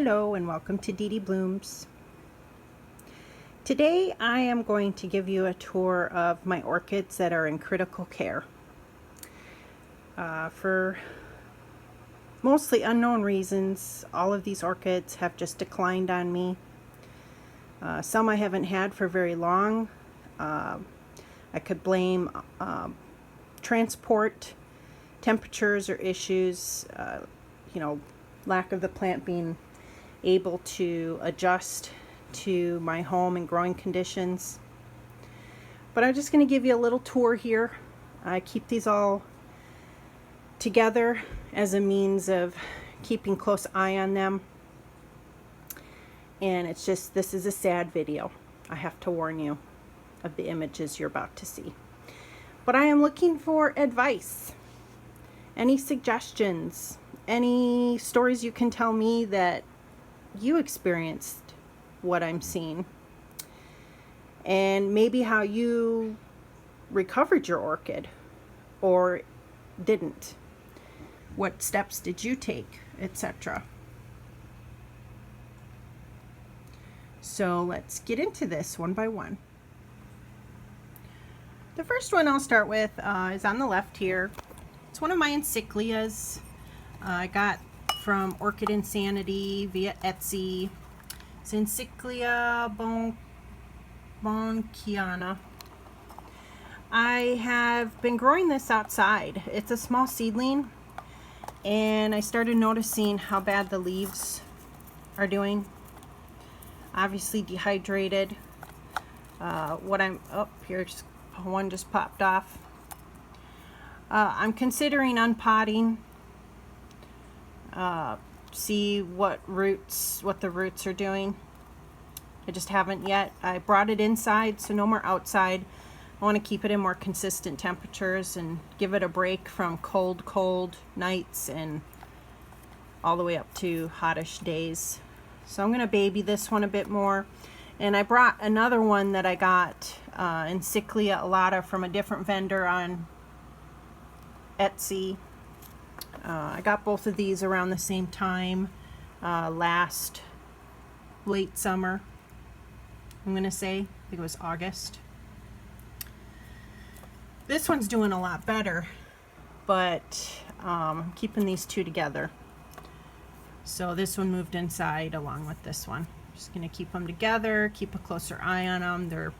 Hello and welcome to Dee Dee Blooms. Today I am going to give you a tour of my orchids that are in critical care. For mostly unknown reasons, all of these orchids have just declined on me. Some I haven't had for very long. I could blame transport, temperatures or issues, lack of the plant being able to adjust to my home and growing conditions. But I'm just going to give you a little tour here. I keep these all together as a means of keeping close eye on them. And it's just, this is a sad video. I have to warn you of the images you're about to see. But I am looking for advice. Any suggestions? Any stories you can tell me that you experienced what I'm seeing, and maybe how you recovered your orchid or didn't. What steps did you take, etc. So let's get into this one by one. The first one I'll start with is on the left here. It's one of my Sinciclias. I got from Orchid Insanity via Etsy. Sinciclia Bonkiana. I have been growing this outside. It's a small seedling, and I started noticing how bad the leaves are doing. Obviously dehydrated. Here's one just popped off. I'm considering unpotting. See what the roots are doing. I just haven't yet. I brought it inside, so no more outside. I want to keep it in more consistent temperatures and give it a break from cold nights and all the way up to hottish days. So I'm going to baby this one a bit more. And I brought another one that I got in Sinciclia Alata from a different vendor on Etsy. I got both of these around the same time, last late summer, I'm going to say. I think it was August. This one's doing a lot better, but I'm keeping these two together. So this one moved inside along with this one. Just going to keep them together, keep a closer eye on them.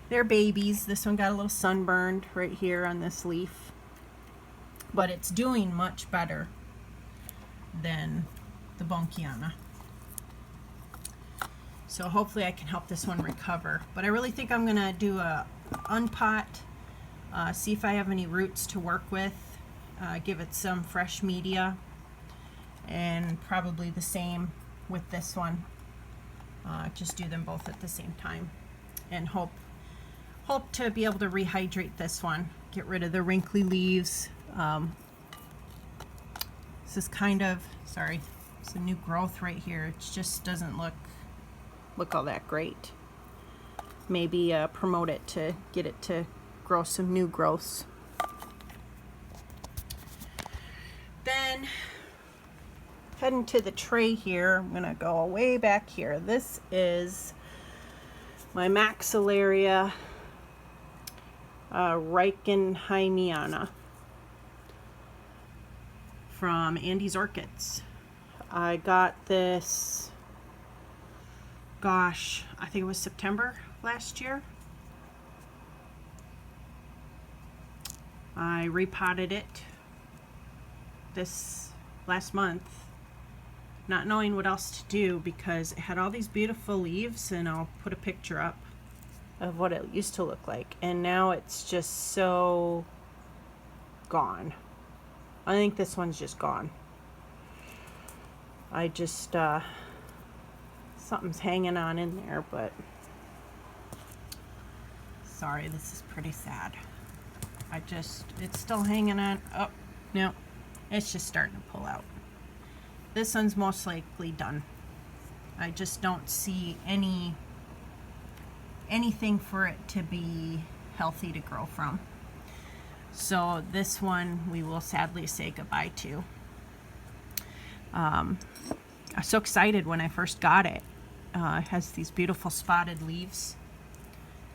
They're babies. This one got a little sunburned right here on this leaf. But it's doing much better than the Bonkiana. So hopefully I can help this one recover. But I really think I'm going to do a unpot, see if I have any roots to work with, give it some fresh media, and probably the same with this one. Just do them both at the same time, and hope to be able to rehydrate this one, get rid of the wrinkly leaves. This is kind of, sorry, it's a new growth right here. It just doesn't look all that great. Maybe promote it to get it to grow some new growths. Then heading to the tray here, I'm gonna go way back here. This is my Maxillaria Rykenhimiana from Andy's Orchids. I got this, gosh, I think it was September last year. I repotted it this last month, not knowing what else to do because it had all these beautiful leaves, and I'll put a picture up of what it used to look like, and now it's just so gone. I think this one's just gone. I just something's hanging on in there, but sorry, this is pretty sad. It's still hanging on. Oh no, it's just starting to pull out. This one's most likely done. I just don't see anything for it to be healthy to grow from. So this one we will sadly say goodbye to. I was so excited when I first got it. It has these beautiful spotted leaves.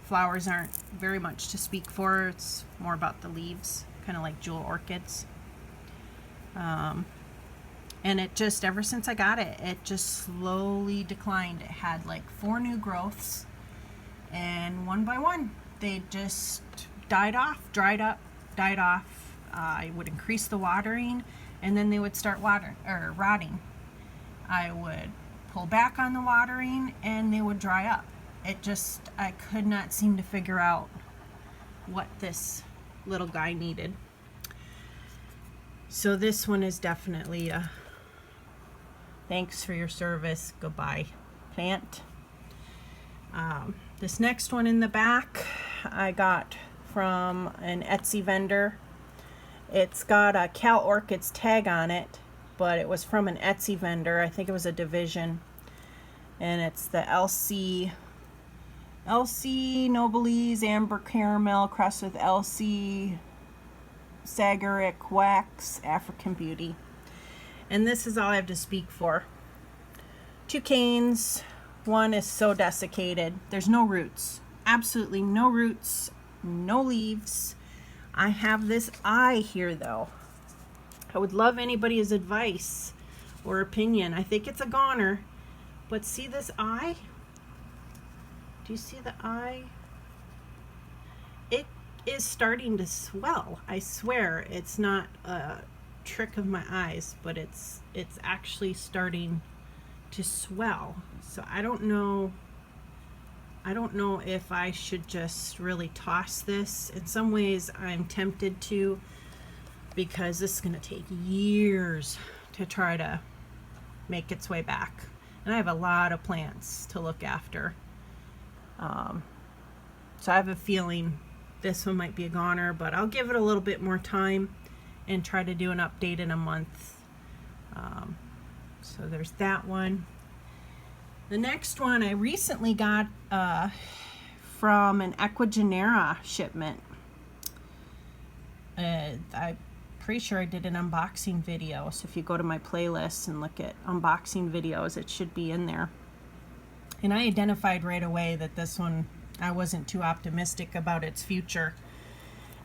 Flowers aren't very much to speak for. It's more about the leaves, kind of like jewel orchids. And it just, ever since I got it, it just slowly declined. It had like 4 new growths, and one by one, they just died off, dried up, died off. I would increase the watering, and then they would start rotting. I would pull back on the watering, and they would dry up. I could not seem to figure out what this little guy needed. So this one is definitely a thanks for your service, goodbye plant. This next one in the back I got from an Etsy vendor. It's got a Cal Orchids tag on it, but it was from an Etsy vendor. I think it was a division, and it's the LC Nobilis Amber Caramel crossed with LC Sagaric Wax African Beauty. And this is all I have to speak for. 2 canes. One is so desiccated. There's no roots. Absolutely no roots. No leaves. I have this eye here though. I would love anybody's advice or opinion. I think it's a goner. But see this eye? Do you see the eye? It is starting to swell. I swear it's not a trick of my eyes, but it's actually starting to swell. So I don't know if I should just really toss this. In some ways I'm tempted to, because this is going to take years to try to make its way back, and I have a lot of plants to look after. So I have a feeling this one might be a goner, but I'll give it a little bit more time and try to do an update in a month. So there's that one. The next one I recently got from an Equigenera shipment. I'm pretty sure I did an unboxing video, so if you go to my playlist and look at unboxing videos, it should be in there. And I identified right away that this one, I wasn't too optimistic about its future.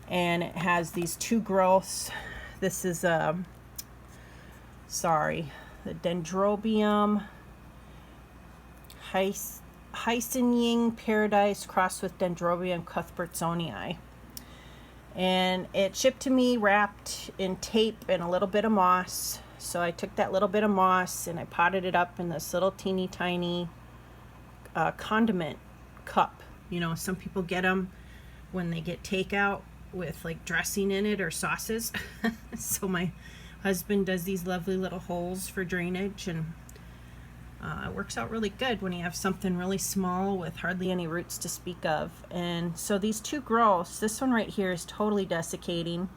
And it has these 2 growths. This is the Dendrobium Hyacinium Paradise crossed with Dendrobium Cuthbertsonii. And it shipped to me wrapped in tape and a little bit of moss. So I took that little bit of moss and I potted it up in this little teeny tiny condiment cup. You know, some people get them when they get takeout with like dressing in it or sauces. So my husband does these lovely little holes for drainage, and it works out really good when you have something really small with hardly any roots to speak of. And so these 2 growths, this one right here is totally desiccating.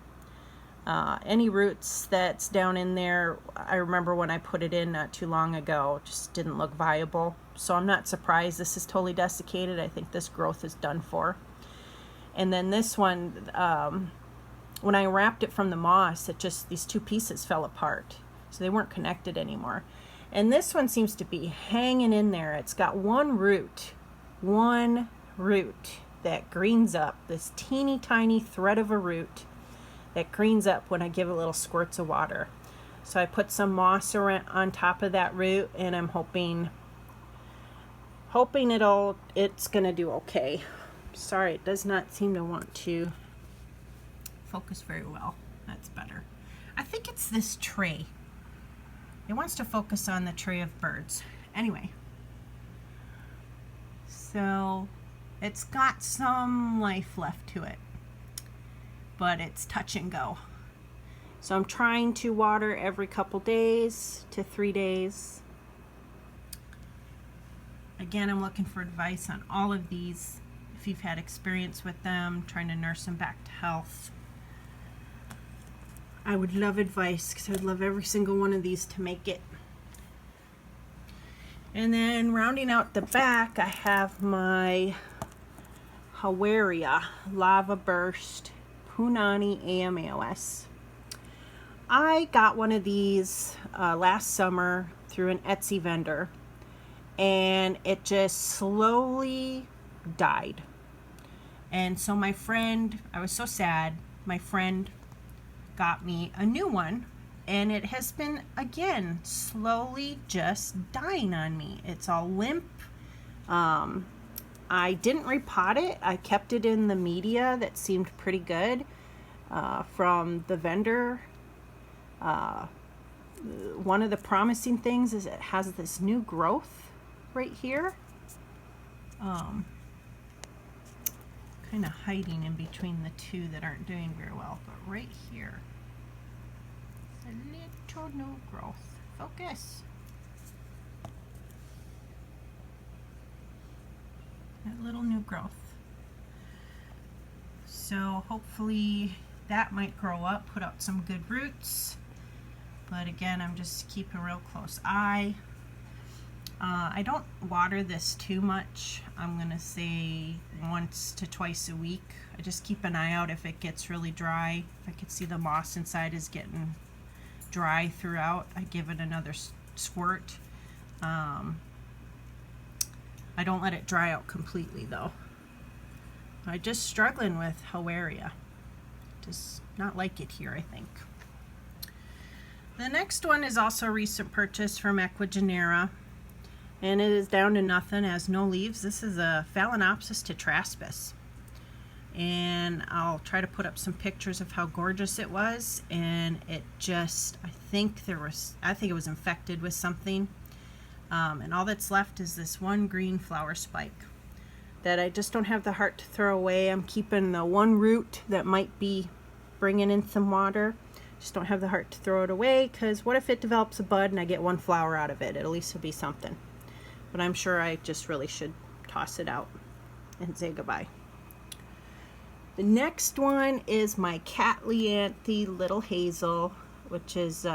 Any roots that's down in there, I remember when I put it in not too long ago, just didn't look viable. So I'm not surprised this is totally desiccated. I think this growth is done for. And then this one, when I wrapped it from the moss, these 2 pieces fell apart. So they weren't connected anymore. And this one seems to be hanging in there. It's got one root that greens up, this teeny tiny thread of a root that greens up when I give it little squirts of water. So I put some moss on top of that root, and I'm hoping it's gonna do okay. Sorry, it does not seem to want to focus very well. That's better. I think it's this tray. It wants to focus on the tray of birds. Anyway, so it's got some life left to it, but it's touch and go. So I'm trying to water every couple days to 3 days. Again, I'm looking for advice on all of these. If you've had experience with them, trying to nurse them back to health, I would love advice, because I would love every single one of these to make it. And then rounding out the back, I have my Hawaria Lava Burst punaniamaos. I got one of these last summer through through an Etsy vendor, and it just slowly died. And so my friend, I was so sad, my friend got me a new one, and it has been, again, slowly just dying on me. It's all limp. I didn't repot it. I kept it in the media that seemed pretty good from the vendor. One of the promising things is it has this new growth right here. Kind of hiding in between the two that aren't doing very well, but right here, a little new growth. Focus. That little new growth. So hopefully that might grow up, put out some good roots. But again, I'm just keeping a real close eye. I don't water this too much. I'm gonna say once to twice a week. I just keep an eye out if it gets really dry. If I can see the moss inside is getting dry throughout, I give it another squirt. I don't let it dry out completely though. I'm just struggling with Hawaria. Just not like it here, I think. The next one is also a recent purchase from Equigenera, and it is down to nothing, has no leaves. This is a Phalaenopsis to traspis, and I'll try to put up some pictures of how gorgeous it was. And it just, I think it was infected with something. And all that's left is this one green flower spike that I just don't have the heart to throw away. I'm keeping the one root that might be bringing in some water. Just don't have the heart to throw it away, because what if it develops a bud and I get one flower out of it? At least it'll be something. But I'm sure I just really should toss it out and say goodbye. The next one is my Catleanthe Little Hazel, which is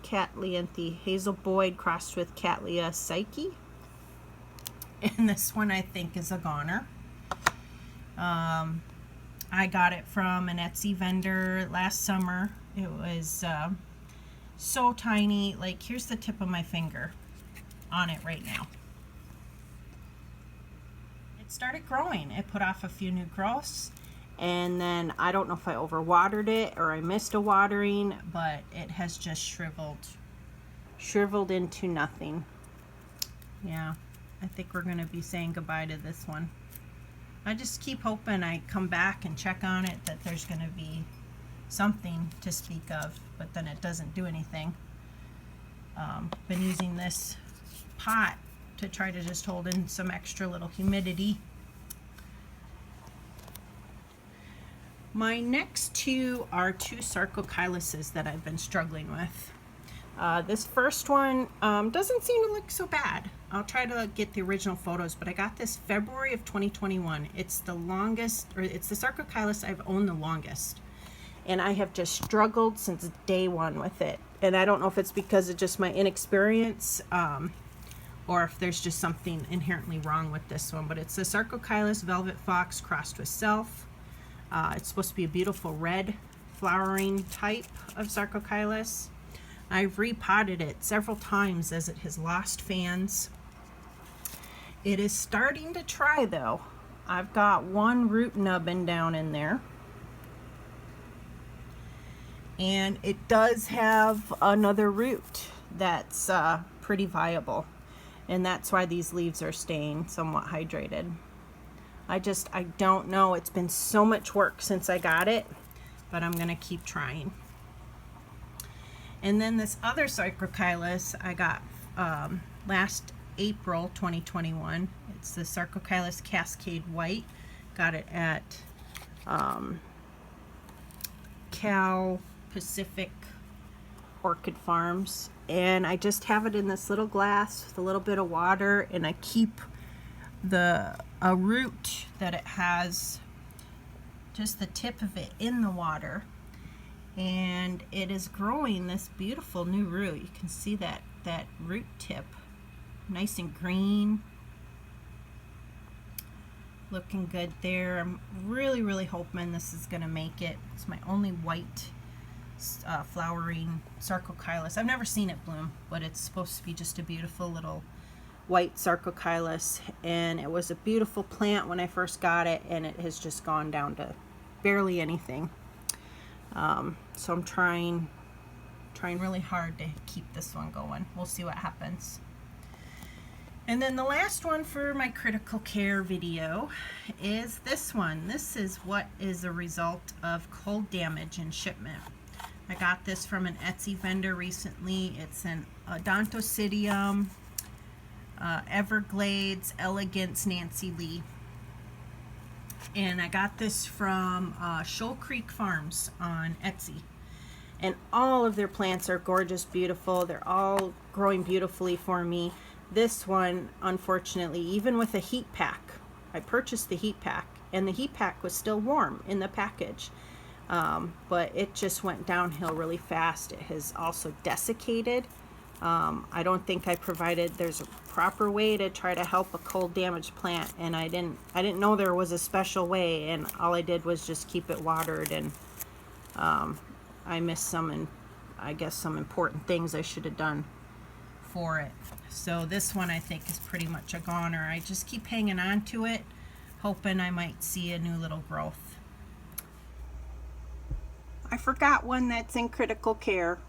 Catleanthe Hazel Boyd crossed with Cattleya Psyche. And this one I think is a goner. I got it from an Etsy vendor last summer. It was so tiny, like here's the tip of my finger on it right now. It started growing. It put off a few new growths, and then I don't know if I overwatered it or I missed a watering, but it has just shriveled into nothing. Yeah, I think we're going to be saying goodbye to this one. I just keep hoping I come back and check on it, that there's going to be something to speak of, but then it doesn't do anything. Been using this pot to try to just hold in some extra little humidity. My next two are two Sarcochylus that I've been struggling with. This first one doesn't seem to look so bad. I'll try to get the original photos, but I got this February of 2021. It's the longest, or it's the Sarcochylus I've owned the longest. And I have just struggled since day one with it. And I don't know if it's because of just my inexperience, or if there's just something inherently wrong with this one. But it's the Sarcochylus Velvet Fox crossed with Self. It's supposed to be a beautiful red flowering type of Sarcochylus. I've repotted it several times as it has lost fans. It is starting to try though. I've got one root nubbin down in there. And it does have another root that's pretty viable. And that's why these leaves are staying somewhat hydrated. I don't know. It's been so much work since I got it, but I'm going to keep trying. And then this other Sarcochylus I got last April 2021. It's the Sarcochylus Cascade White. Got it at Cal Pacific Orchid Farms. And I just have it in this little glass with a little bit of water, and I keep a root that it has, just the tip of it, in the water. And it is growing this beautiful new root. You can see that root tip, nice and green, looking good there. I'm really hoping this is going to make it. It's my only white flowering Sarcochylus. I've never seen it bloom, but it's supposed to be just a beautiful little white Sarcochylus, and it was a beautiful plant when I first got it, and it has just gone down to barely anything. So I'm trying really hard to keep this one going. We'll see what happens. And then the last one for my critical care video is this one. This is what is a result of cold damage in shipment. I got this from an Etsy vendor recently. It's an Adantocidium, Everglades Elegance Nancy Lee. And I got this from Shoal Creek Farms on Etsy. And all of their plants are gorgeous, beautiful. They're all growing beautifully for me. This one, unfortunately, even with a heat pack, I purchased the heat pack, and the heat pack was still warm in the package. But it just went downhill really fast. It has also desiccated. I don't think I provided, there's a proper way to try to help a cold damaged plant, and I didn't know there was a special way, and all I did was just keep it watered, and I missed some, I guess some important things I should have done for it. So this one I think is pretty much a goner. I just keep hanging on to it, hoping I might see a new little growth. I forgot one that's in critical care.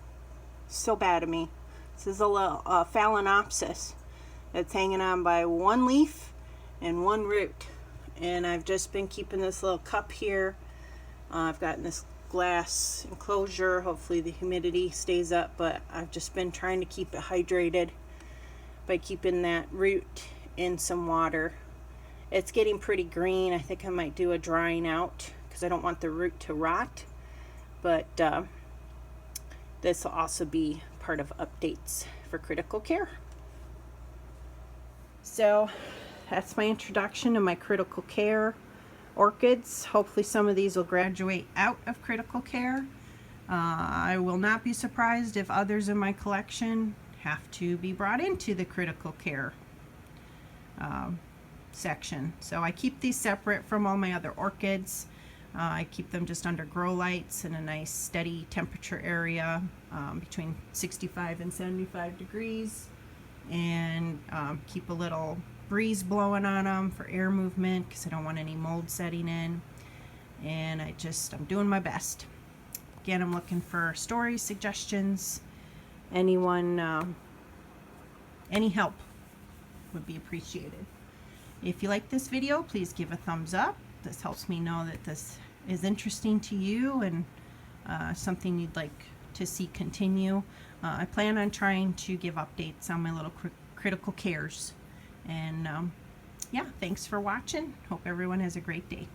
So bad of me. This is a little Phalaenopsis that's hanging on by one leaf and one root. And I've just been keeping this little cup here. I've gotten this glass enclosure. Hopefully the humidity stays up, but I've just been trying to keep it hydrated by keeping that root in some water. It's getting pretty green. I think I might do a drying out because I don't want the root to rot, but this will also be part of updates for critical care. So that's my introduction to my critical care orchids. Hopefully some of these will graduate out of critical care. I will not be surprised if others in my collection have to be brought into the critical care section. So I keep these separate from all my other orchids. I keep them just under grow lights in a nice steady temperature area between 65 and 75 degrees, and keep a little breeze blowing on them for air movement because I don't want any mold setting in. And I'm doing my best. Again, I'm looking for stories, suggestions. Anyone, any help would be appreciated. If you like this video, please give a thumbs up. This helps me know that this is interesting to you and something you'd like to see continue. I plan on trying to give updates on my little critical cares. And yeah, thanks for watching. Hope everyone has a great day.